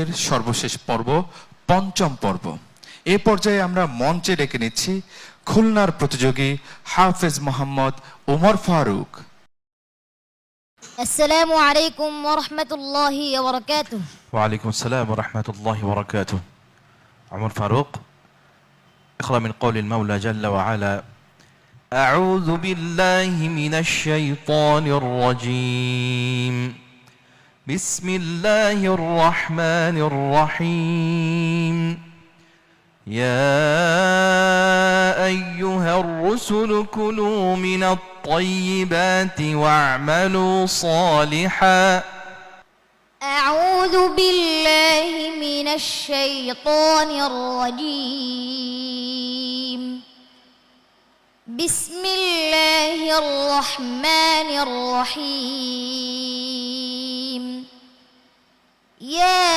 এর সর্বশেষ পর্ব পঞ্চম পর্ব। এই পর্যায়ে আমরা মঞ্চে ডেকে নিচ্ছি খুলনার প্রতিযোগী হাফেজ মোহাম্মদ ওমর ফারুক। السلام عليكم ورحمة الله وبركاته. وعليكم السلام ورحمة الله وبركاته. عمر فاروق، اقرأ من قول المولى جل وعلا: أعوذ بالله من الشيطان الرجيم، بسم الله الرحمن الرحيم، يا أيها الرسل كلوا من الطيبات واعملوا صالحا. أعوذ بالله من الشيطان الرجيم، بسم الله الرحمن الرحيم، يا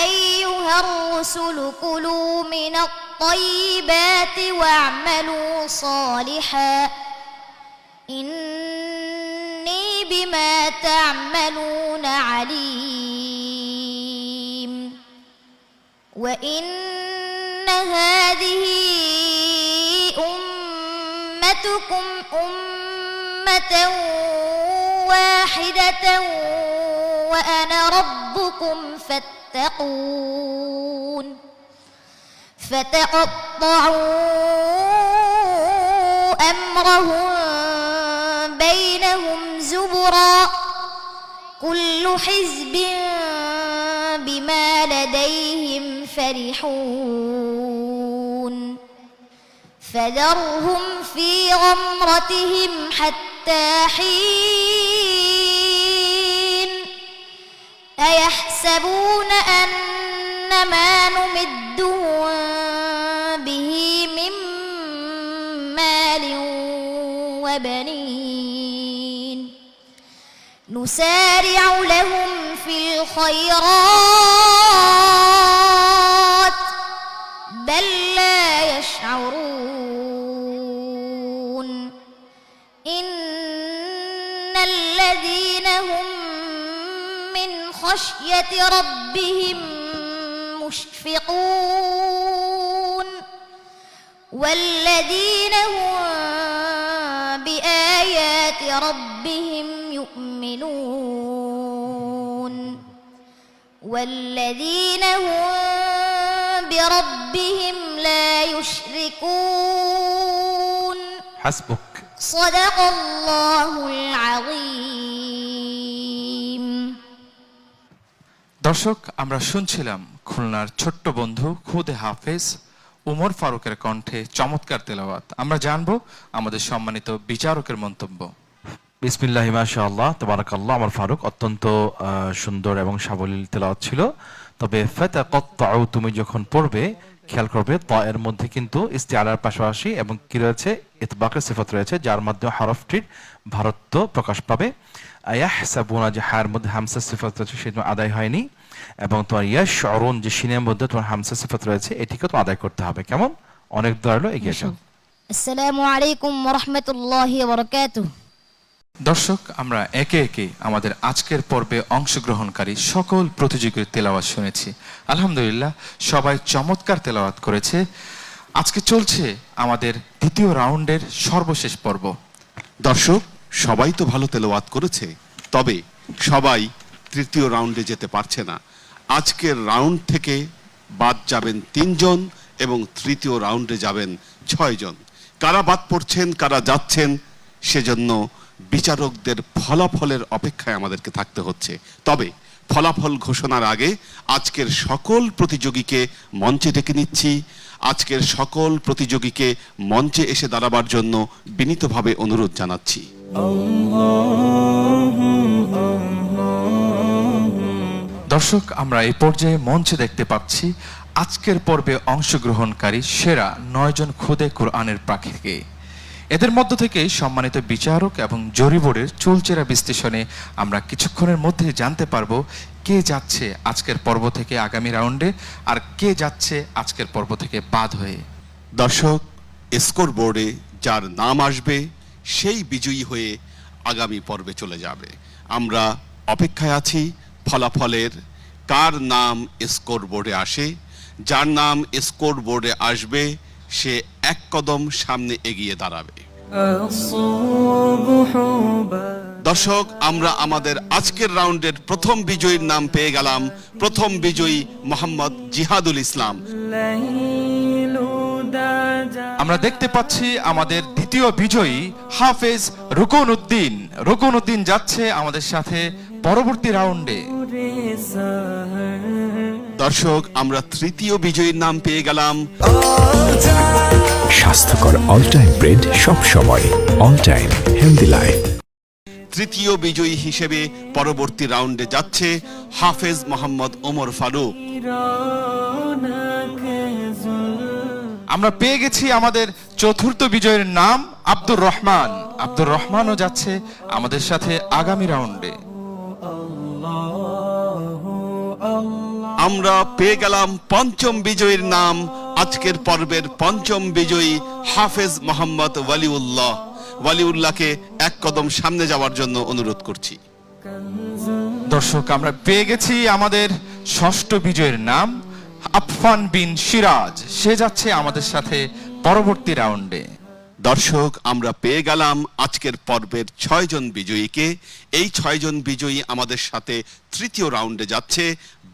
أيها الرسل كلوا من الطيبات واعملوا صالحا إني بما تعملون عليم. وإن هذه أمتكم أمة واحدة وأنا ربكم فاتقون. فتقطعوا أمرهم بينهم زبرا، كل حزب بما لديهم فرحون. فذرهم في غمرتهم حتى حين. أيحسبون أن ما نمدهم به من مال وبنين نسارع لهم في الخيرات بل لا يشعرون. إن الذين هم من خشية ربهم مشفقون والذين هم بآيات ربهم يؤمنون والذين هم بربهم لا يشركون. حسبك. صدق الله العظيم. দর্শক, আমরা শুনছিলাম খুলনার ছোট্ট বন্ধু খুদে হাফেজ ওমর ফারুকের কণ্ঠে চমৎকার তেলাওয়াত। আমরা জানবো আমাদের সম্মানিত বিচারকের মন্তব্য। বিসমিল্লাহি মাশাআল্লাহ, তাবারাকাল্লাহ। আমার ফারুক অত্যন্ত সুন্দর এবং সাবলীল তেলাওয়াত ছিল। তবে ফাতাকাত্তাউ তুমি যখন পড়বে খেয়াল করবে তা এর মধ্যে কিন্তু ইস্তিআলার পাশাপাশি এবং কি রয়েছে, ইতবাকের সিফাত রয়েছে, যার মাধ্যমে হরফটির ভারত্ব প্রকাশ পাবে। আয়াহসাবুনা যে হার মধ্যে হামসা সিফাত রয়েছে সেটা আদায় হয়নি, এবং তোমার ইয়াশউরুন যে শিনের মধ্যে তোমার হামসা সিফাত রয়েছে এটিকে তো আদায় করতে হবে। কেমন অনেক দয়ালু, এগিয়ে যাও। আসসালামু আলাইকুম ওয়া রাহমাতুল্লাহি ওয়া বারাকাতুহু। দর্শক, আমরা একে একে আমাদের আজকের পর্বে অংশগ্রহণকারী সকল প্রতিযোগীর তেলাওয়াত শুনেছি। আলহামদুলিল্লাহ, সবাই চমৎকার তেলাওয়াত করেছে। আজকে চলছে আমাদের দ্বিতীয় রাউন্ডের সর্বশেষ পর্ব। দর্শক, সবাই তো ভালো তেলাওয়াত করেছে, তবে সবাই তৃতীয় রাউন্ডে যেতে পারছে না। আজকের রাউন্ড থেকে বাদ যাবেন 3 জন এবং তৃতীয় রাউন্ডে যাবেন 6 জন। কারা বাদ পড়ছেন, কারা যাচ্ছেন, সেজন্য বিচারকদের ফলাফলের অপেক্ষায় আমাদেরকে থাকতে হচ্ছে। তবে ফলাফল ঘোষণার আগে আজকের সকল প্রতিযোগীকে মঞ্চে ডেকে নিচ্ছি। আজকের সকল প্রতিযোগীকে মঞ্চে এসে দাঁড়াবার জন্য বিনীতভাবে অনুরোধ জানাচ্ছি। দর্শক, আমরা এই পর্যায়ে মঞ্চে দেখতে পাচ্ছি আজকের পর্বে অংশগ্রহণকারী সেরা 9 জন খুদে কোরআনের পাখিকে। এদের মধ্য থেকে সম্মানিত বিচারক এবং জুরি বোর্ডের চুলচেরা বিশ্লেষণে আমরা কিছুক্ষণের মধ্যে জানতে পারবো কে যাচ্ছে আজকের পর্ব থেকে আগামী রাউন্ডে আর কে যাচ্ছে আজকের পর্ব থেকে বাদ হয়ে। দর্শক, স্কোর বোর্ডে যার নাম আসবে সেই বিজয়ী হয়ে আগামী পর্বে চলে যাবে। আমরা অপেক্ষায় আছি ফলাফলের কার নাম স্কোর বোর্ডে আসে। যার নাম স্কোর বোর্ডে আসবে সে এক কদম সামনে এগিয়ে দাঁড়াবে। দর্শক, আমরা আমাদের আজকের রাউন্ডের প্রথম বিজয়ীর নাম পেয়ে গেলাম। প্রথম বিজয়ী মোহাম্মদ জিহাদুল ইসলাম। আমরা দেখতে পাচ্ছি আমাদের দ্বিতীয় বিজয়ী হাফেজ রুকন উদ্দিন। রুকন উদ্দিন যাচ্ছে আমাদের সাথে পরবর্তী রাউন্ডে। দর্শক, আমরা তৃতীয় বিজয়ীর নাম পেয়ে গেলাম। স্বাস্থ্যকর অল টাইম ব্রেড সব সময়, অল টাইম হেলদি লাইফ। তৃতীয় বিজয়ী হিসেবে পরবর্তী রাউন্ডে যাচ্ছে হাফেজ মোহাম্মদ ওমর ফারুক। আমরা পেয়ে গেছি আমাদের চতুর্থ বিজয়ের নাম আব্দুর রহমান। আব্দুর রহমানও যাচ্ছে আমাদের সাথে আগামী রাউন্ডে। আমরা পেয়ে গেলাম পঞ্চম বিজয়ীর নাম। আজকের পর্বের পঞ্চম বিজয়ী হাফেজ মোহাম্মদ ওয়ালিউল্লাহ। ওয়ালিউল্লাহকে এক কদম সামনে যাওয়ার জন্য অনুরোধ করছি। দর্শক, আমরা পেয়ে গেছি আমাদের ষষ্ঠ বিজয়ের নাম আফফান বিন সিরাজ। সে যাচ্ছে আমাদের সাথে পরবর্তী রাউন্ডে। দর্শক, আমরা পেয়ে গেলাম আজকের পর্বের 6 জন বিজয়ীকে। এই 6 জন বিজয়ী আমাদের সাথে তৃতীয় রাউন্ডে যাচ্ছে।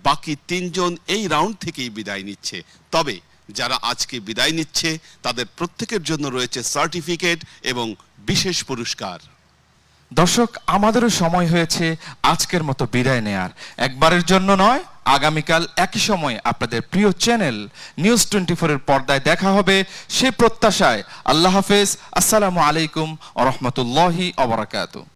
বাকি 3 জন এই রাউন্ড থেকেই বিদায় নিচ্ছে। তবে যারা আজকে বিদায় নিচ্ছে তাদের প্রত্যেকের জন্য রয়েছে সার্টিফিকেট এবং বিশেষ পুরস্কার। দর্শক, আমাদেরও সময় হয়েছে আজকের মতো বিদায় নেয়ার। একবারের জন্য নয়, আগামীকাল একই সময় আপনাদের প্রিয় চ্যানেল নিউজ 24 এর পর্দায় দেখা হবে। সে প্রত্যাশায় আল্লাহ হাফেজ। আসসালামু আলাইকুম ওয়া রাহমাতুল্লাহি ওয়া বারাকাতুহু।